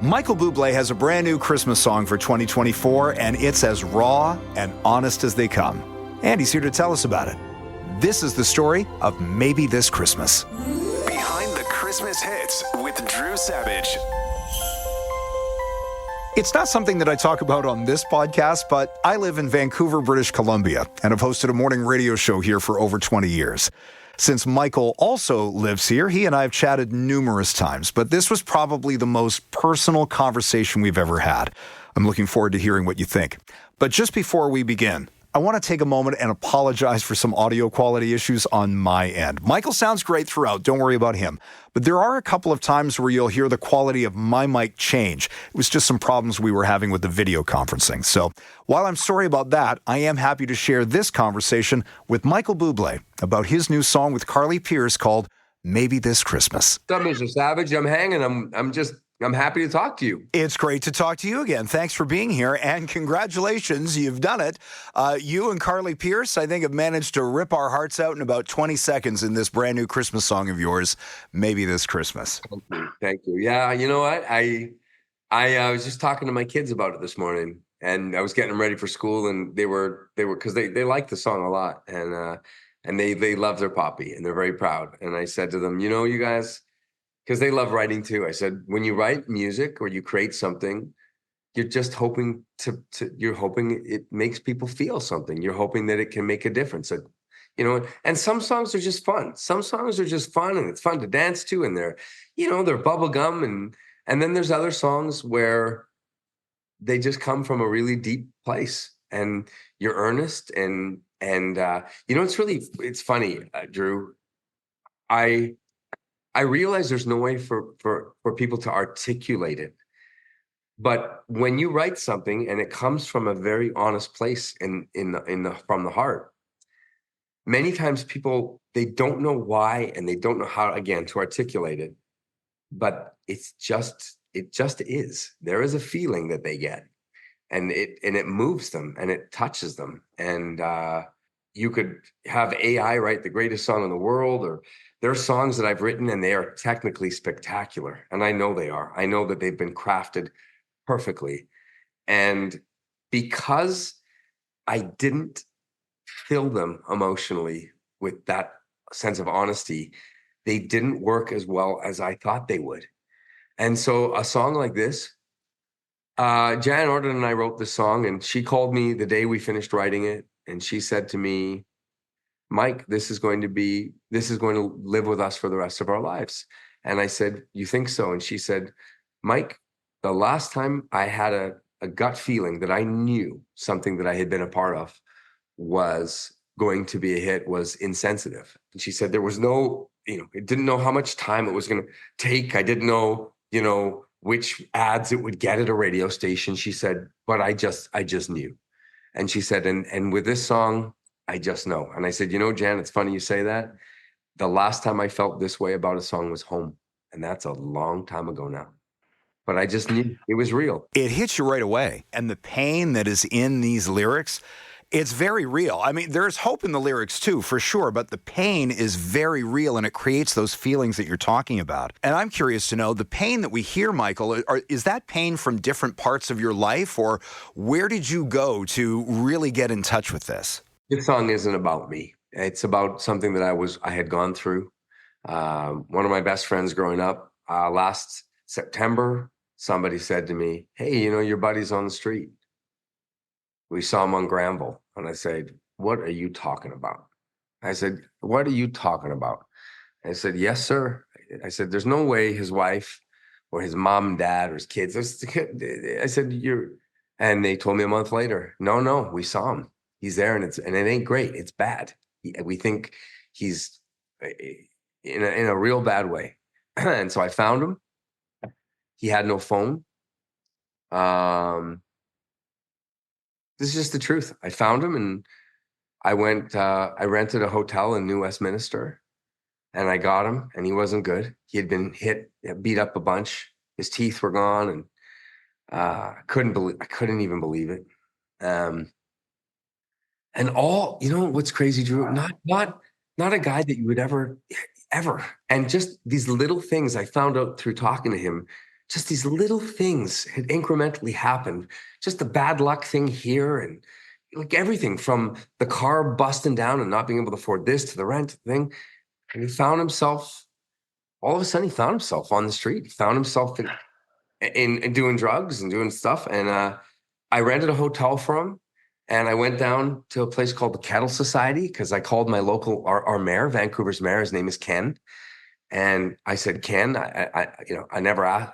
Michael Bublé has a brand new Christmas song for 2024, and it's as raw and honest as they come. And he's here to tell us about it. This is the story of Maybe This Christmas. Behind the Christmas Hits with Drew Savage. It's not something that I talk about on this podcast, but I live in Vancouver, British Columbia, and have hosted a morning radio show here for over 20 years. Since Michael also lives here, he and I have chatted numerous times, but this was probably the most personal conversation we've ever had. I'm looking forward to hearing what you think. But just before we begin, I want to take a moment and apologize for some audio quality issues on my end. Michael sounds great throughout, don't worry about him. But there are a couple of times where you'll hear the quality of my mic change. It was just some problems we were having with the video conferencing. So while I'm sorry about that, I am happy to share this conversation with Michael Bublé about his new song with Carly Pearce called Maybe This Christmas. What's up, Mr. Savage? I'm hanging. I'm happy to talk to you. It's great to talk to you again. Thanks for being here, and congratulations, you've done it. You and Carly Pearce, I think, have managed to rip our hearts out in about 20 seconds in this brand new Christmas song of yours, Maybe This Christmas. Thank you. Yeah, you know what? I was just talking to my kids about it this morning, and I was getting them ready for school, and they were because they like the song a lot, and they love their poppy, and they're very proud. And I said to them, you know, you guys, because they love writing too. I said, when you write music or you create something, you're just hoping you're hoping it makes people feel something. You're hoping that it can make a difference. You know, and some songs are just fun. Some songs are just fun, and it's fun to dance to, and they're bubblegum, and then there's other songs where they just come from a really deep place, and you're earnest, and you know, it's funny, Drew. I realize there's no way for people to articulate it. But when you write something and it comes from a very honest place from the heart, many times people, they don't know why, and they don't know how, again, to articulate it. But it just is. There is a feeling that they get, and it moves them, and it touches them. And you could have AI write the greatest song in the world, or there are songs that I've written and they are technically spectacular. And I know they are. I know that they've been crafted perfectly. And because I didn't fill them emotionally with that sense of honesty, they didn't work as well as I thought they would. And so a song like this, Jan Orden and I wrote this song, and she called me the day we finished writing it. And she said to me, Mike, this is going to live with us for the rest of our lives. And I said, you think so? And she said, Mike, the last time I had a gut feeling that I knew something that I had been a part of was going to be a hit was Insensitive. And she said there was no, it didn't know how much time it was going to take. I didn't know, which ads it would get at a radio station. She said, but I just knew. And she said, and with this song, I just know. And I said, Jan, it's funny you say that. The last time I felt this way about a song was Home. And that's a long time ago now. But I just knew it was real. It hits you right away. And the pain that is in these lyrics, it's very real. I mean, there's hope in the lyrics too, for sure. But the pain is very real, and it creates those feelings that you're talking about. And I'm curious to know, the pain that we hear, Michael, is that pain from different parts of your life? Or where did you go to really get in touch with this? This song isn't about me. It's about something that I had gone through. One of my best friends growing up, last September, somebody said to me, hey, your buddy's on the street. We saw him on Granville. And I said, what are you talking about? I said, what are you talking about? And I said, yes, sir. I said, there's no way his wife or his mom and dad or his kids. I said, and they told me a month later, no, we saw him. He's there, and it ain't great. It's bad. We think he's in a real bad way. And so I found him. He had no phone. This is just the truth. I found him, and I went. I rented a hotel in New Westminster, and I got him. And he wasn't good. He had been beat up a bunch. His teeth were gone, and I couldn't even believe it. And what's crazy, Drew? Not a guy that you would ever. And just these little things I found out through talking to him just these little things had incrementally happened. Just the bad luck thing here, and like everything from the car busting down and not being able to afford this to the rent thing. And he found himself, all of a sudden, he found himself on the street. He found himself in doing drugs and doing stuff. And I rented a hotel for him. And I went down to a place called the Kettle Society because I called my local, our mayor, Vancouver's mayor. His name is Ken. And I said, Ken, I never asked,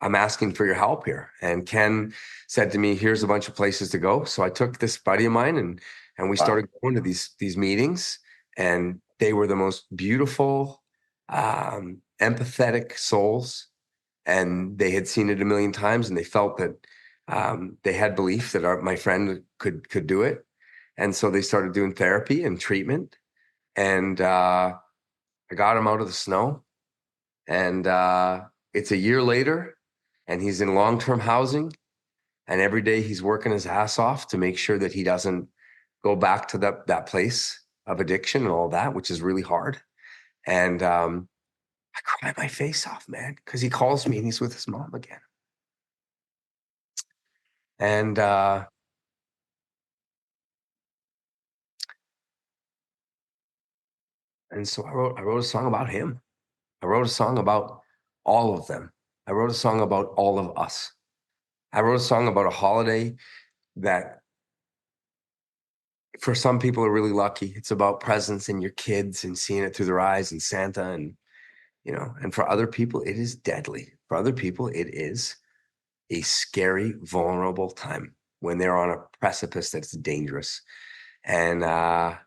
I'm asking for your help here. And Ken said to me, here's a bunch of places to go. So I took this buddy of mine and we started going to these meetings, and they were the most beautiful, empathetic souls. And they had seen it a million times, and they felt that they had belief that my friend could do it. And so they started doing therapy and treatment. And I got him out of the snow. And it's a year later, and he's in long-term housing. And every day he's working his ass off to make sure that he doesn't go back to that place of addiction and all that, which is really hard. And I cry my face off, man, because he calls me and he's with his mom again. And so I wrote a song about him. I wrote a song about all of them. I wrote a song about all of us. I wrote a song about a holiday that for some people are really lucky. It's about presents and your kids and seeing it through their eyes and Santa, and and for other people it is deadly. For other people it is a scary, vulnerable time when they're on a precipice that's dangerous. And I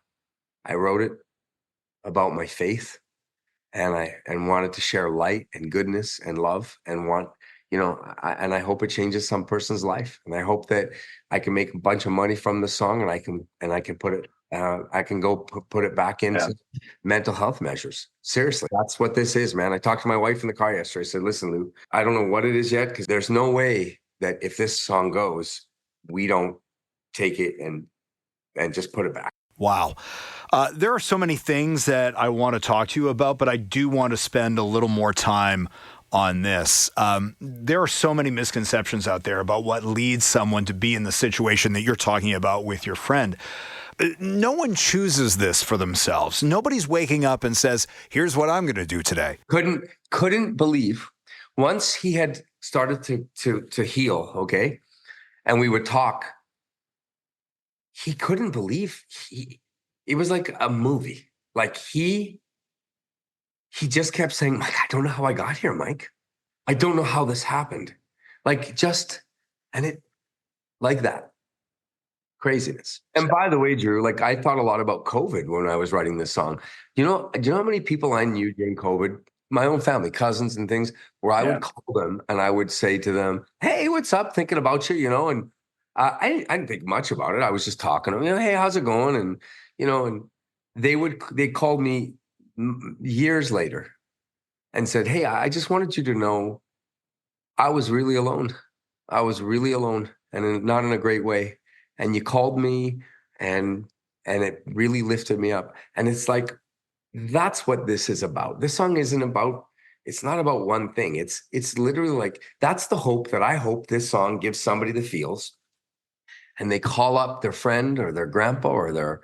wrote it about my faith, and wanted to share light and goodness and love, and I hope it changes some person's life. And I hope that I can make a bunch of money from the song, and I can put it, I can go put it back into mental health measures. Seriously, that's what this is, man. I talked to my wife in the car yesterday. I said, listen, Lou, I don't know what it is yet, because there's no way that if this song goes, we don't take it and just put it back. Wow. There are so many things that I want to talk to you about, but I do want to spend a little more time on this. There are so many misconceptions out there about what leads someone to be in the situation that you're talking about with your friend. No one chooses this for themselves. Nobody's waking up and says, here's what I'm going to do today. Couldn't believe once he had started to heal, okay, and we would talk, he couldn't believe it was like a movie. Like he just kept saying, Mike, I don't know how I got here, Mike. I don't know how this happened. And it like that. Craziness. And by the way, Drew, like I thought a lot about COVID when I was writing this song. Do you know how many people I knew during COVID? My own family, cousins and things, where I would call them and I would say to them, hey, what's up? Thinking about you, and I didn't think much about it. I was just talking to them, hey, how's it going? And, and they called me years later and said, hey, I just wanted you to know I was really alone. I was really alone, and not in a great way. And you called me and it really lifted me up. And it's like, that's what this is about. This song it's not about one thing. It's literally like, that's the hope that I hope this song gives somebody the feels. And they call up their friend or their grandpa or their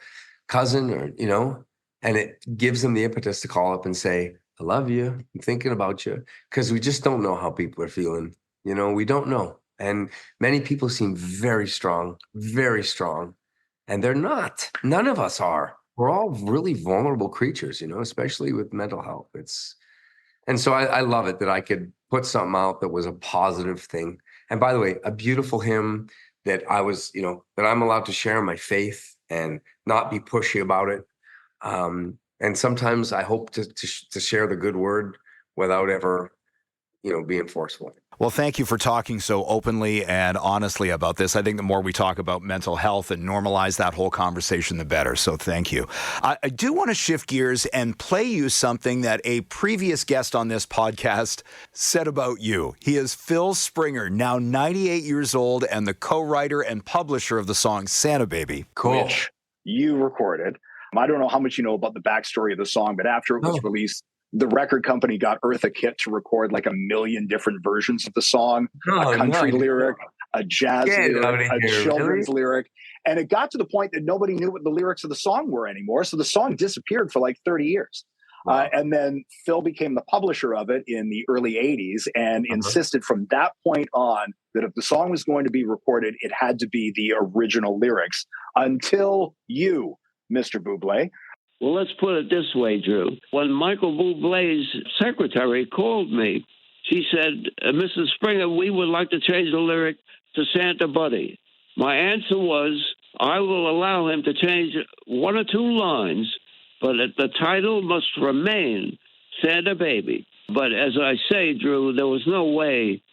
cousin or, and it gives them the impetus to call up and say, I love you. I'm thinking about you. Because we just don't know how people are feeling. We don't know. And many people seem very strong, and they're not. None of us are. We're all really vulnerable creatures, especially with mental health. And so I love it that I could put something out that was a positive thing. And by the way, a beautiful hymn that I was, that I'm allowed to share my faith and not be pushy about it. And sometimes I hope to share the good word without ever, being forceful. Well, thank you for talking so openly and honestly about this. I think the more we talk about mental health and normalize that whole conversation, the better. So thank you. I do want to shift gears and play you something that a previous guest on this podcast said about you. He is Phil Springer, now 98 years old and the co-writer and publisher of the song Santa Baby. Cool. Which you recorded. I don't know how much you know about the backstory of the song, but after it was released, The record company got Eartha Kitt to record like 1 million different versions of the song, Oh, a country no. lyric, a jazz Get out lyric, of a here, children's lyric. And it got to the point that nobody knew what the lyrics of the song were anymore. So the song disappeared for like 30 years. Wow. And then Phil became the publisher of it in the early 80s and insisted from that point on that if the song was going to be recorded, it had to be the original lyrics until you, Mr. Bublé. Well, let's put it this way, Drew. When Michael Bublé's secretary called me, she said, Mrs. Springer, we would like to change the lyric to Santa Buddy. My answer was, I will allow him to change 1 or 2 lines, but the title must remain Santa Baby. But as I say, Drew, there was no way,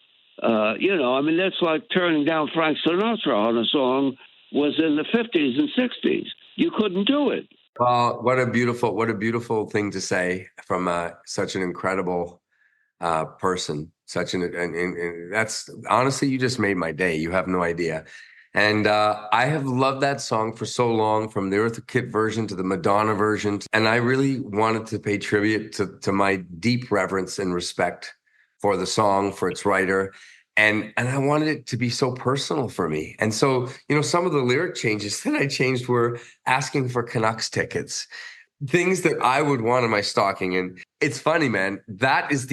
that's like turning down Frank Sinatra on a song was in the 50s and 60s. You couldn't do it. Well, what a beautiful thing to say from such an incredible person. And that's honestly, you just made my day. You have no idea. And I have loved that song for so long, from the Eartha Kitt version to the Madonna version. And I really wanted to pay tribute to my deep reverence and respect for the song, for its writer. And I wanted it to be so personal for me. And so, some of the lyric changes that I changed were asking for Canucks tickets, things that I would want in my stocking. And it's funny, man, that is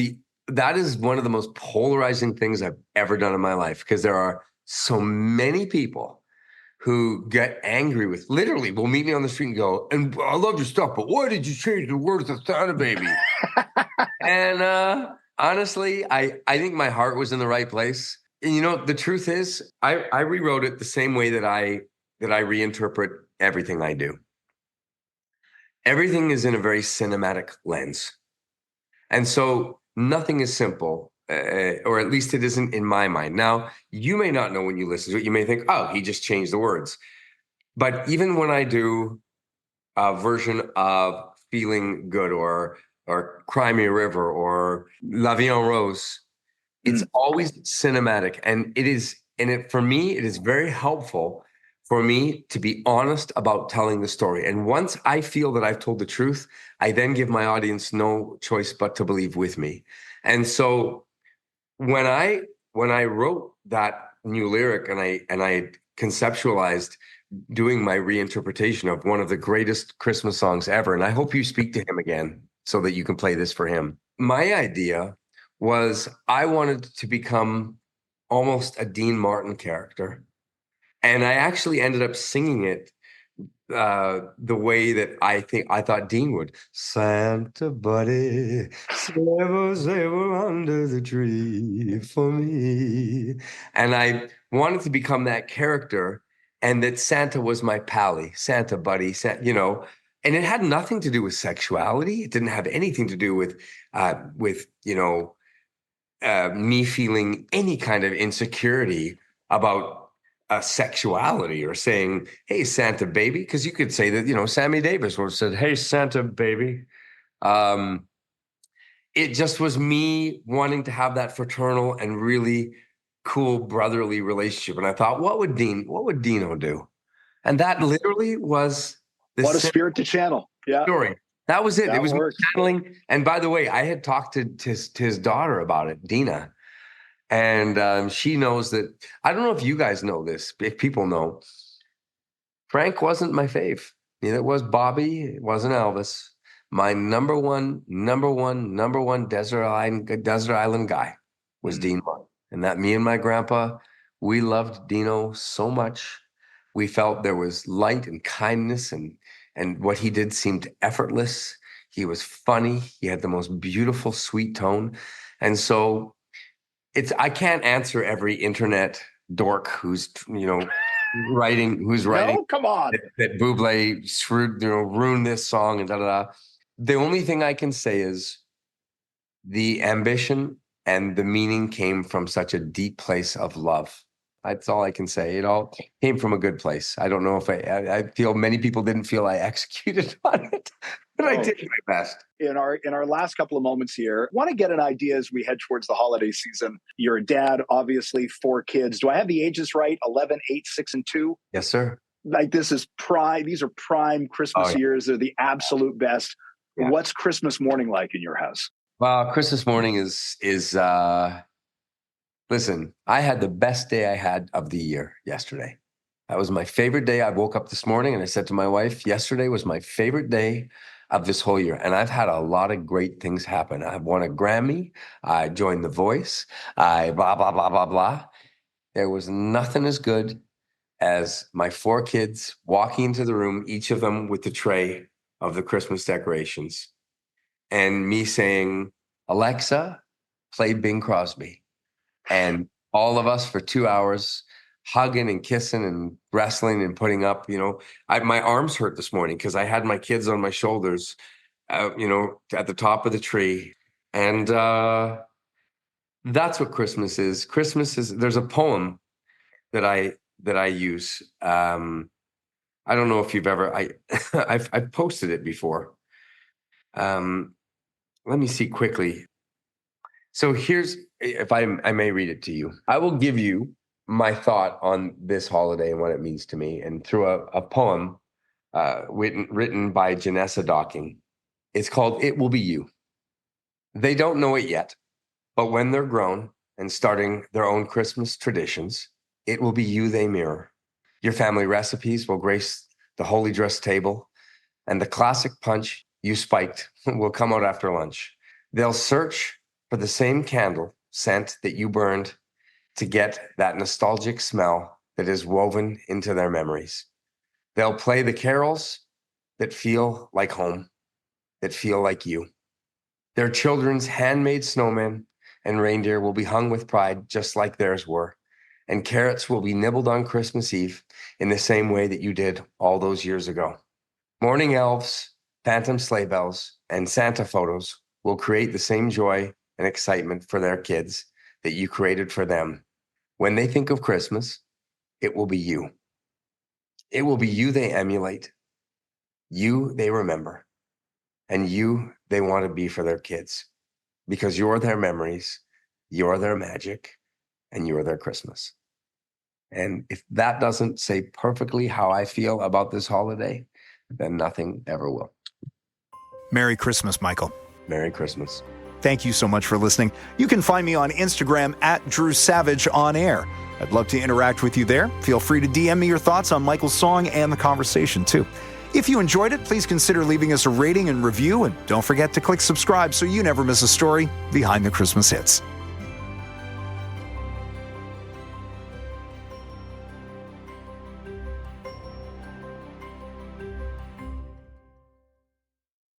one of the most polarizing things I've ever done in my life, because there are so many people who get angry with, literally will meet me on the street and go, and I love your stuff, but why did you change the words of Santa Baby? And honestly, I think my heart was in the right place. And the truth is, I rewrote it the same way that I reinterpret everything I do. Everything is in a very cinematic lens. And so nothing is simple, or at least it isn't in my mind. Now, you may not know when you listen to it, you may think, oh, he just changed the words. But even when I do a version of Feeling Good or Cry Me a River or La Vie en Rose, it's always cinematic. And for me, it is very helpful for me to be honest about telling the story. And once I feel that I've told the truth, I then give my audience no choice but to believe with me. And so when I wrote that new lyric and I conceptualized doing my reinterpretation of one of the greatest Christmas songs ever, and I hope you speak to him again so that you can play this for him. My idea was I wanted to become almost a Dean Martin character. And I actually ended up singing it the way that I thought Dean would. Santa buddy, sable under the tree for me. And I wanted to become that character, and that Santa was my pally, Santa buddy, and it had nothing to do with sexuality. It didn't have anything to do with me feeling any kind of insecurity about sexuality or saying, hey, Santa baby, because you could say that, Sammy Davis would have said, hey, Santa baby. It just was me wanting to have that fraternal and really cool brotherly relationship. And I thought, what would Dino do? And that literally was what a spirit to channel. Yeah. Story. That was it. That it was works. channeling. And by the way, I had talked to his daughter about it, Dina. And she knows that. I don't know if you guys know this, if people know. Frank wasn't my fave. Neither was Bobby. It wasn't Elvis. My number one desert island guy was Dean Martin. And that me and my grandpa, we loved Dino so much. We felt there was light and kindness, and what he did seemed effortless. He was funny. He had the most beautiful, sweet tone. And so I can't answer every internet dork who's writing No, come on. that Bublé ruined this song and da. The only thing I can say is the ambition and the meaning came from such a deep place of love. That's all I can say. It all came from a good place. I don't know if I feel many people didn't feel I executed on it, but I did my best. In our last couple of moments here, I want to get an idea as we head towards the holiday season. You're a dad, obviously, 4 kids. Do I have the ages right? 11, 8, 6, and 2? Yes, sir. Like this is prime. These are prime Christmas years. They're the absolute best. Yeah. What's Christmas morning like in your house? Well, Christmas morning is listen, I had the best day I had of the year yesterday. That was my favorite day. I woke up this morning and I said to my wife, yesterday was my favorite day of this whole year. And I've had a lot of great things happen. I've won a Grammy. I joined The Voice. I blah, blah, blah, blah, blah. There was nothing as good as my 4 kids walking into the room, each of them with the tray of the Christmas decorations, and me saying, Alexa, play Bing Crosby. And all of us for 2 hours hugging and kissing and wrestling and putting up, my arms hurt this morning because I had my kids on my shoulders, at the top of the tree. And that's what Christmas is. Christmas is, there's a poem that I use. I don't know if you've ever, I've posted it before. Let me see quickly. So here's, if I may read it to you. I will give you my thought on this holiday and what it means to me, and through a poem written by Janessa Docking. It's called It Will Be You. They don't know it yet, but when they're grown and starting their own Christmas traditions, it will be you they mirror. Your family recipes will grace the holy dress table, and the classic punch you spiked will come out after lunch. They'll search for the same candle scent that you burned to get that nostalgic smell that is woven into their memories. They'll play the carols that feel like home, that feel like you. Their children's handmade snowmen and reindeer will be hung with pride just like theirs were. And carrots will be nibbled on Christmas Eve in the same way that you did all those years ago. Morning elves, phantom sleigh bells, and Santa photos will create the same joy and excitement for their kids that you created for them. When they think of Christmas, it will be you. It will be you they emulate, you they remember, and you they want to be for their kids, because you're their memories, you're their magic, and you're their Christmas. And if that doesn't say perfectly how I feel about this holiday, then nothing ever will. Merry Christmas, Michael. Merry Christmas. Thank you so much for listening. You can find me on Instagram at Drew Savage On Air. I'd love to interact with you there. Feel free to DM me your thoughts on Michael's song and the conversation too. If you enjoyed it, please consider leaving us a rating and review, and don't forget to click subscribe so you never miss a story behind the Christmas hits.